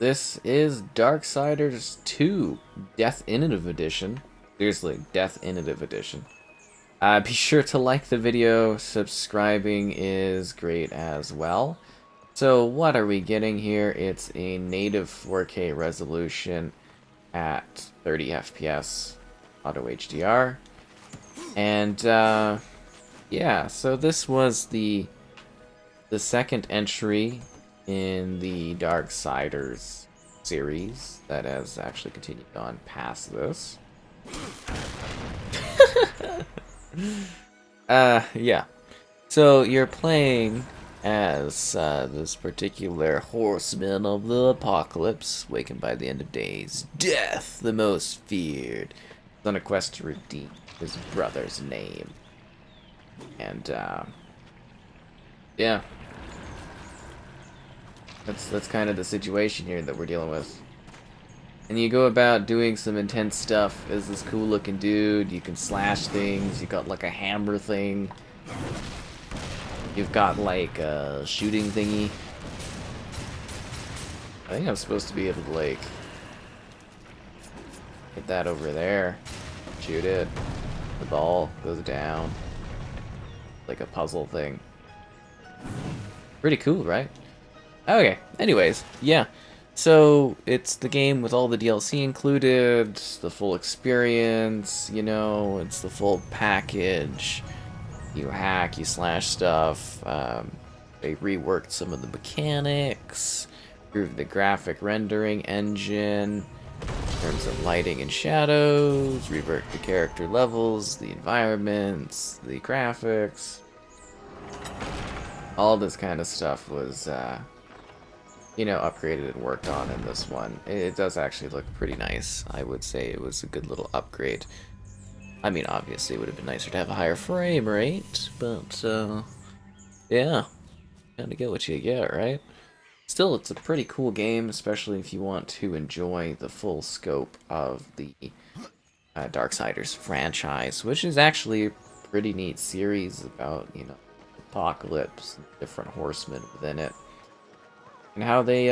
This is Darksiders 2 Definitive Edition. Seriously, Definitive Edition. Be sure to like the video. Subscribing is great as well. So what are we getting here? It's a native 4K resolution at 30 FPS auto HDR. And yeah, so this was the second entry in the Darksiders series that has actually continued on past this. Yeah. So you're playing as this particular Horseman of the Apocalypse, wakened by the end of days. Death, the most feared. He's on a quest to redeem his brother's name. And, yeah. That's kind of the situation here that we're dealing with. And you go about doing some intense stuff as this cool looking dude. You can slash things. You got like a hammer thing. You've got like a shooting thingy. I think I'm supposed to be able to like hit that over there. Shoot it. The ball goes down. Like a puzzle thing. Pretty cool, right? Okay, anyways, yeah. So, it's the game with all the DLC included, the full experience, you know, it's the full package. You hack, you slash stuff, they reworked some of the mechanics, improved the graphic rendering engine, in terms of lighting and shadows, reworked the character levels, the environments, the graphics. All this kind of stuff was, you know, upgraded and worked on in this one. It does actually look pretty nice. I would say it was a good little upgrade. I mean, obviously it would have been nicer to have a higher frame rate, but, yeah. Gotta get what you get, right? Still, it's a pretty cool game, especially if you want to enjoy the full scope of the Darksiders franchise, which is actually a pretty neat series about, you know, apocalypse and different horsemen within it. And how they,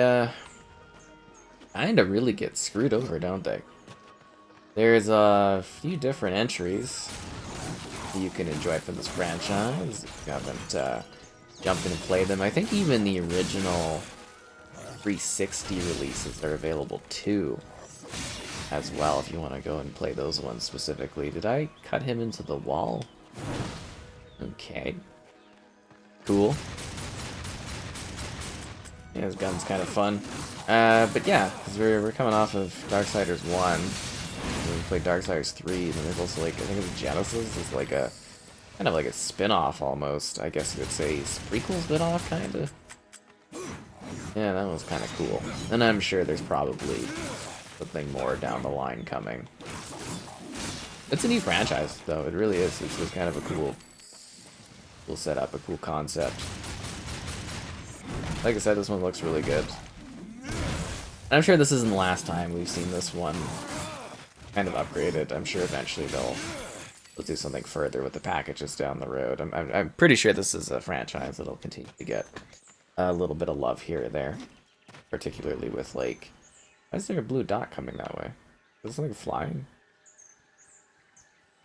kinda really get screwed over, don't they? There's a few different entries that you can enjoy from this franchise if you haven't, jumped in and played them. I think even the original 360 releases are available too, as well, if you want to go and play those ones specifically. Did I cut him into the wall? Okay. Cool. Yeah, his gun's kind of fun. But yeah, because we're coming off of Darksiders 1. We played Darksiders 3, and then there's also like, I think it's Genesis. It's like a, kind of like a spin-off almost. I guess you could say prequel spin-off, kind of. Yeah, that was kind of cool. And I'm sure there's probably something more down the line coming. It's a neat franchise, though. It really is. It's just kind of a cool setup, a cool concept. Like I said, this one looks really good. And I'm sure this isn't the last time we've seen this one kind of upgraded. I'm sure eventually they'll do something further with the packages down the road. I'm pretty sure this is a franchise that'll continue to get a little bit of love here or there. Particularly with, like... Why is there a blue dot coming that way? Is this like flying?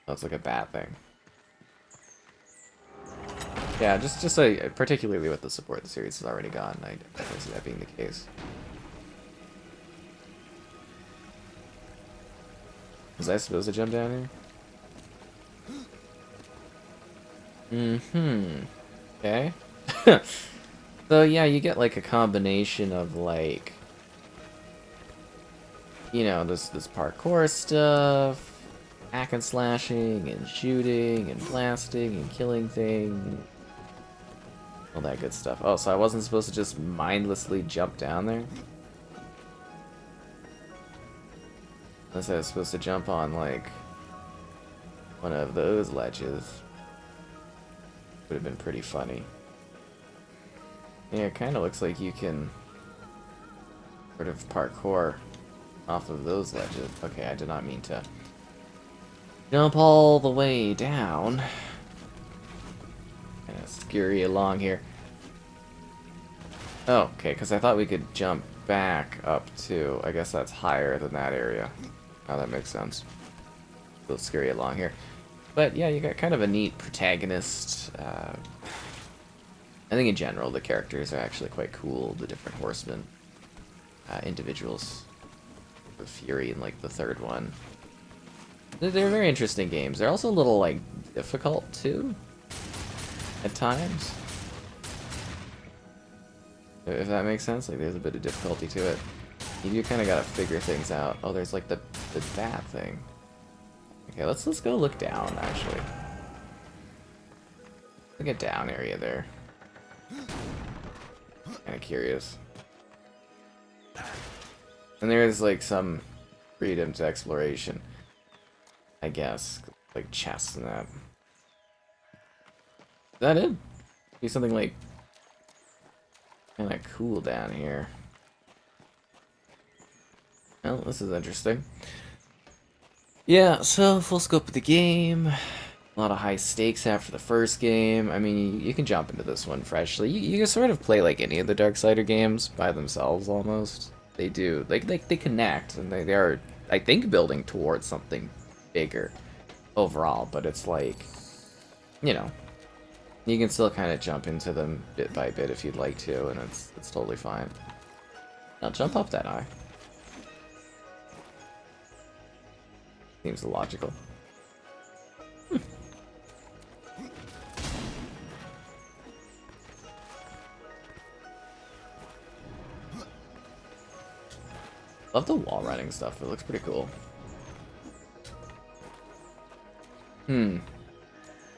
Oh, it's like a bat thing. Yeah, just like, particularly with the support the series has already gotten, I definitely see that being the case. Was I supposed to jump down here? Mm-hmm. Okay. So yeah, you get like a combination of like, you know, this parkour stuff, hack and slashing, and shooting, and blasting, and killing things. All that good stuff. Oh, so I wasn't supposed to just mindlessly jump down there? Unless I was supposed to jump on, like, one of those ledges. Would have been pretty funny. Yeah, it kind of looks like you can sort of parkour off of those ledges. Okay, I did not mean to jump all the way down. Kind of scurry along here. Oh, okay, because I thought we could jump back up to, I guess that's higher than that area. Oh, that makes sense. A little scary along here. But yeah, you got kind of a neat protagonist. I think in general the characters are actually quite cool, the different horsemen. Individuals. The Fury in like the third one. They're very interesting games. They're also a little like difficult too. At times. If that makes sense, like there's a bit of difficulty to it. You do kind of gotta figure things out. Oh, there's like the bat thing. Okay, let's go look down actually. Look at down area there. Kind of curious. And there's like some freedom to exploration, I guess, like chests and that. Is that it? Be something like kind of cool down here. Well, this is interesting. Yeah, so full scope of the game. A lot of high stakes after the first game. I mean, you can jump into this one freshly. You can sort of play like any of the Darksiders games by themselves almost. They do. Like they connect, and they are, I think, building towards something bigger overall. But it's like, you know, you can still kind of jump into them bit by bit if you'd like to, and it's totally fine. Now jump up that high. Seems logical. Love the wall running stuff. It looks pretty cool.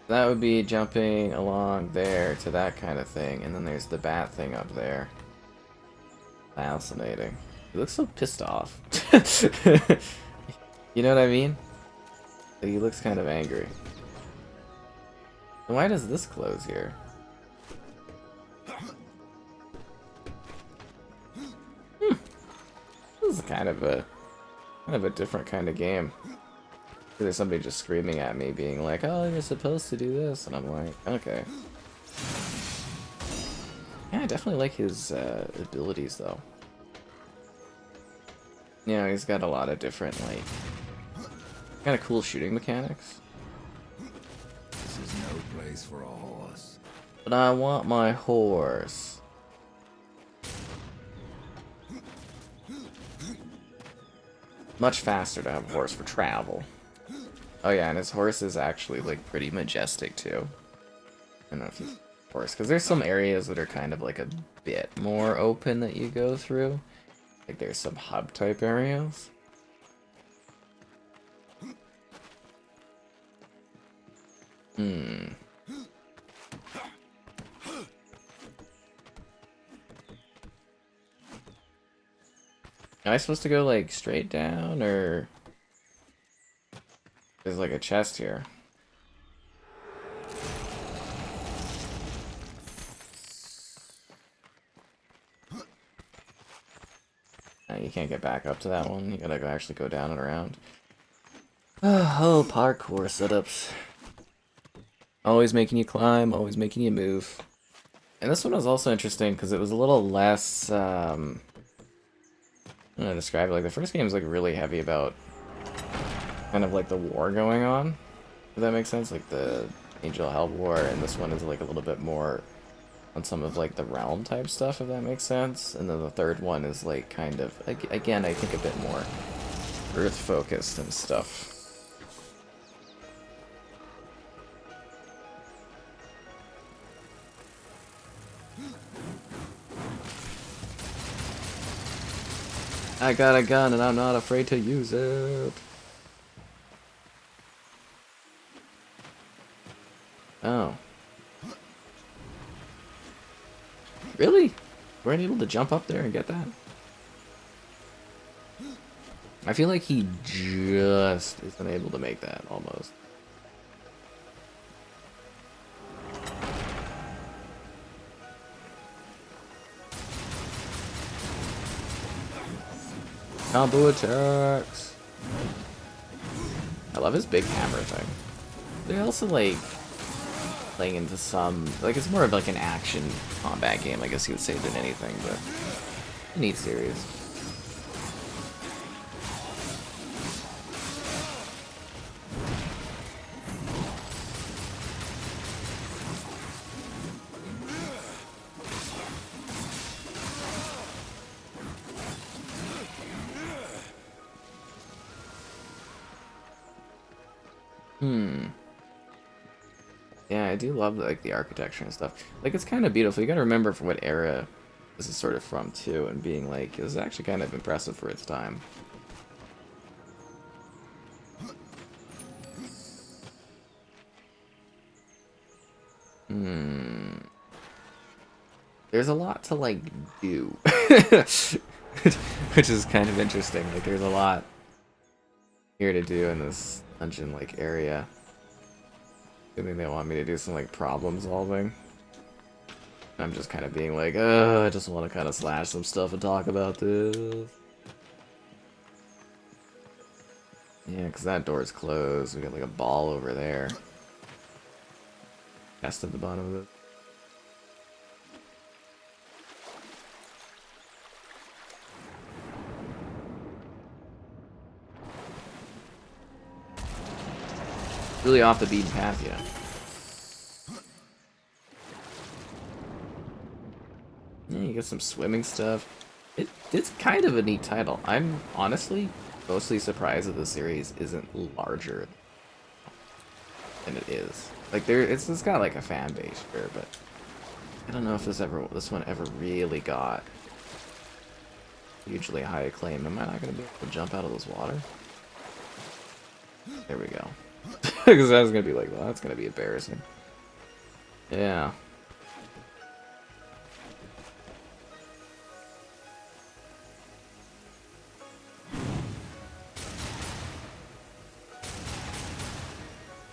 That would be jumping along there to that kind of thing, and then there's the bat thing up there. Fascinating. He looks so pissed off. You know what I mean? Like, he looks kind of angry. Why does this close here? This is kind of a different kind of game. There's somebody just screaming at me, being like, "Oh, you're supposed to do this," and I'm like, "Okay." Yeah, I definitely like his abilities, though. You know, he's got a lot of different, like, kind of cool shooting mechanics. This is no place for a horse. But I want my horse. Much faster to have a horse for travel. Oh yeah, and his horse is actually like pretty majestic too. I don't know if he's a horse, because there's some areas that are kind of like a bit more open that you go through. Like there's some hub type areas. Am I supposed to go like straight down, or there's like a chest here? You can't get back up to that one. You gotta actually go down and around. Oh, parkour setups. Always making you climb, always making you move. And this one was also interesting because it was a little less, I don't know how to describe it. Like, the first game was like really heavy about kind of like the war going on. Does that make sense? Like the Angel Hell War, and this one is like a little bit more on some of like the realm type stuff, if that makes sense. And then the third one is like kind of, again, I think a bit more earth focused and stuff. I got a gun and I'm not afraid to use it. Oh. Really? Weren't able to jump up there and get that? I feel like he just isn't able to make that, almost. Combo attacks. I love his big hammer thing. They're also like playing into some, like, it's more of like an action combat game, I guess you would say, than anything, but Neat series. Yeah, I do love like the architecture and stuff. Like it's kind of beautiful. You gotta remember from what era this is sort of from too, and being like this is actually kind of impressive for its time. There's a lot to like do, which is kind of interesting. Like there's a lot here to do in this dungeon like area. I think they want me to do some like problem solving. I'm just kind of being like, I just want to kind of slash some stuff and talk about this. Yeah, because that door is closed. We got like a ball over there. Chest at the bottom of it. Really off the beaten path, yeah. Yeah, you get some swimming stuff. It's kind of a neat title. I'm honestly mostly surprised that the series isn't larger than it is. Like it's got like a fan base here, but I don't know if this one ever really got hugely high acclaim. Am I not gonna be able to jump out of this water? There we go. Because I was gonna be like, well, that's gonna be embarrassing. Yeah.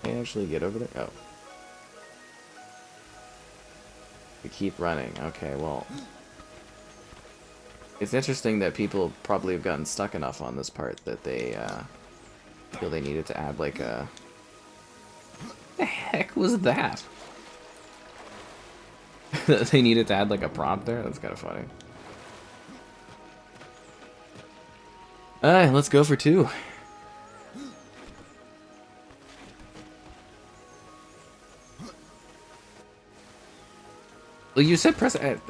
Can I actually get over there? Oh. We keep running. Okay, well. It's interesting that people probably have gotten stuck enough on this part that they feel they needed to add like a... What the heck was that? They needed to add like a prompt there? That's kind of funny. Alright, let's go for 2. Well, you said press A.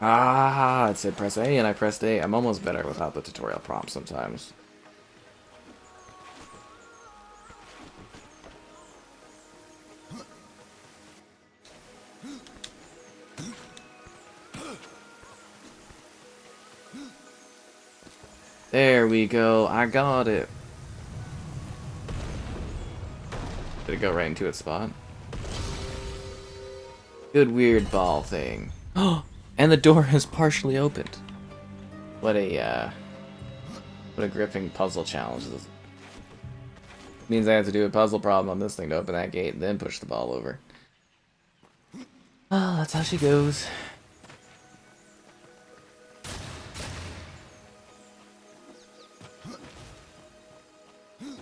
Ah, it said press A and I pressed A. I'm almost better without the tutorial prompt sometimes. There we go. I got it. Did it go right into its spot? Good weird ball thing. Oh, and the door is partially opened. What a gripping puzzle challenge this means I have to do a puzzle problem on this thing to open that gate and then push the ball over. Oh, that's how she goes.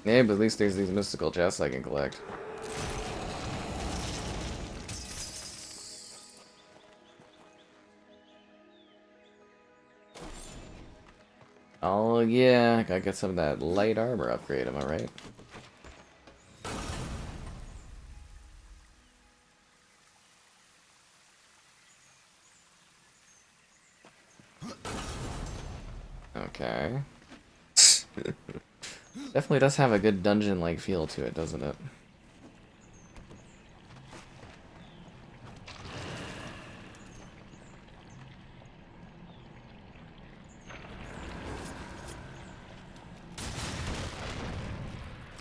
Yeah, but at least there's these mystical chests I can collect. Oh yeah, gotta get some of that light armor upgrade, am I right? Okay. Definitely does have a good dungeon-like feel to it, doesn't it?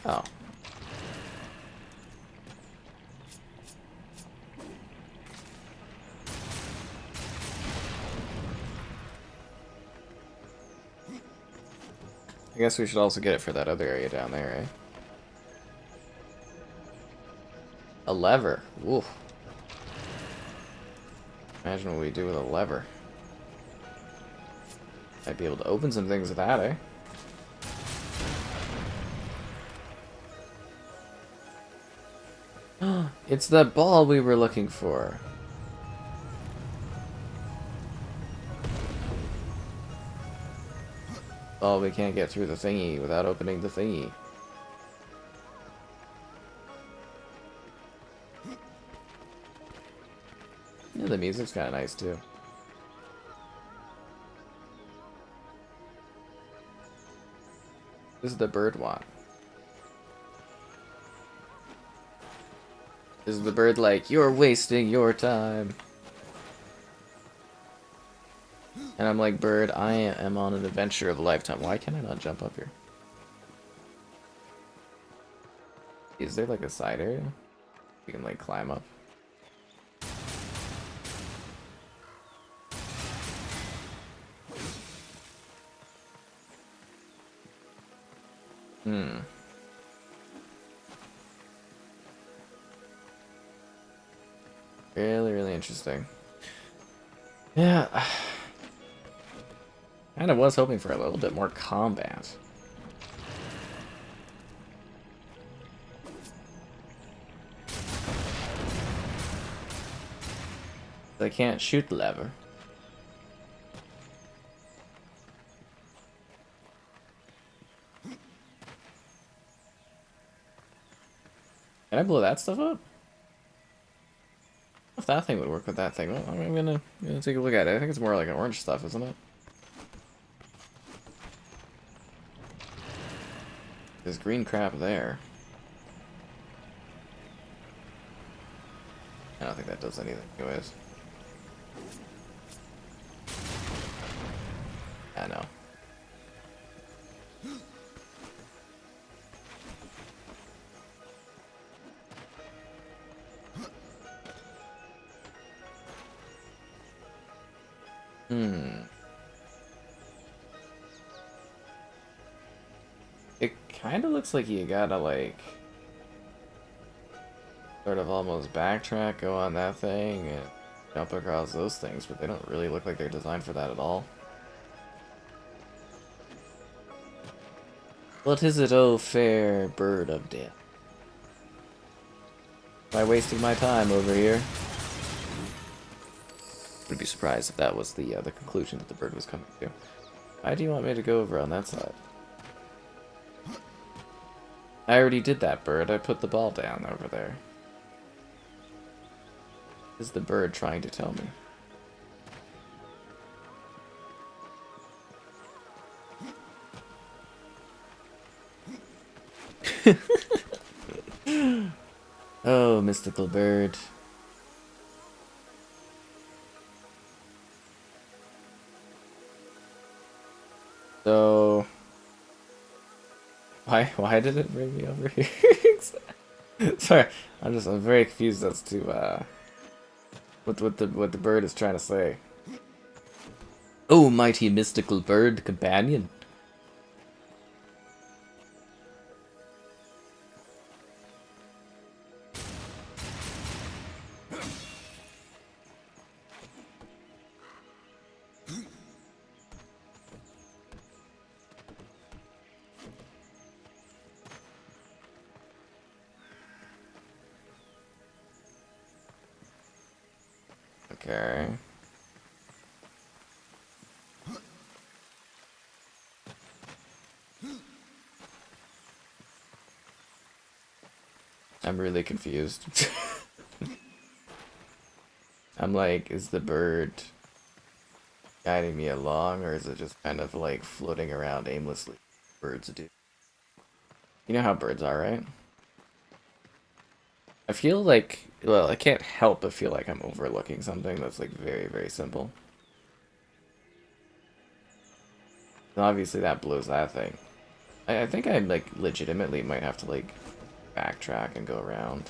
Oh. I guess we should also get it for that other area down there, eh? A lever. Woof. Imagine what we do with a lever. Might be able to open some things with that, eh? It's the ball we were looking for. Oh, we can't get through the thingy without opening the thingy. Yeah, the music's kind of nice too. This is the bird one. This is the bird like, you're wasting your time. And I'm like, bird, I am on an adventure of a lifetime. Why can I not jump up here? Is there like a side area? You can like climb up. Really, really interesting. Yeah. Kind of was hoping for a little bit more combat. I can't shoot the lever. Can I blow that stuff up? If that thing would work with that thing, well, I'm gonna take a look at it. I think it's more like an orange stuff, isn't it? There's green crap there. I don't think that does anything, anyways. I know. It kind of looks like you gotta, like, sort of almost backtrack, go on that thing, and jump across those things, but they don't really look like they're designed for that at all. What is it, oh fair bird of death? Am I wasting my time over here? Would be surprised if that was the conclusion that the bird was coming to. Why do you want me to go over on that side? I already did that, bird. I put the ball down over there. What is the bird trying to tell me? Oh, mystical bird. So, why did it bring me over here? Sorry, I'm very confused as to what the bird is trying to say. Oh, mighty mystical bird companion. Okay. I'm really confused. I'm like, is the bird guiding me along, or is it just kind of like floating around aimlessly? Birds do. You know how birds are, right? I feel like, well, I can't help but feel like I'm overlooking something that's like very, very simple. And obviously that blows that thing. I think I like legitimately might have to like backtrack and go around.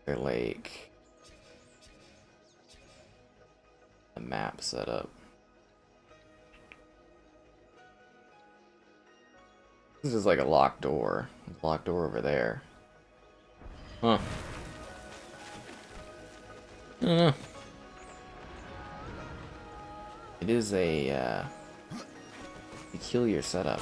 They're like a map set up. This is like a locked door. Locked door over there. Huh. It is a peculiar setup.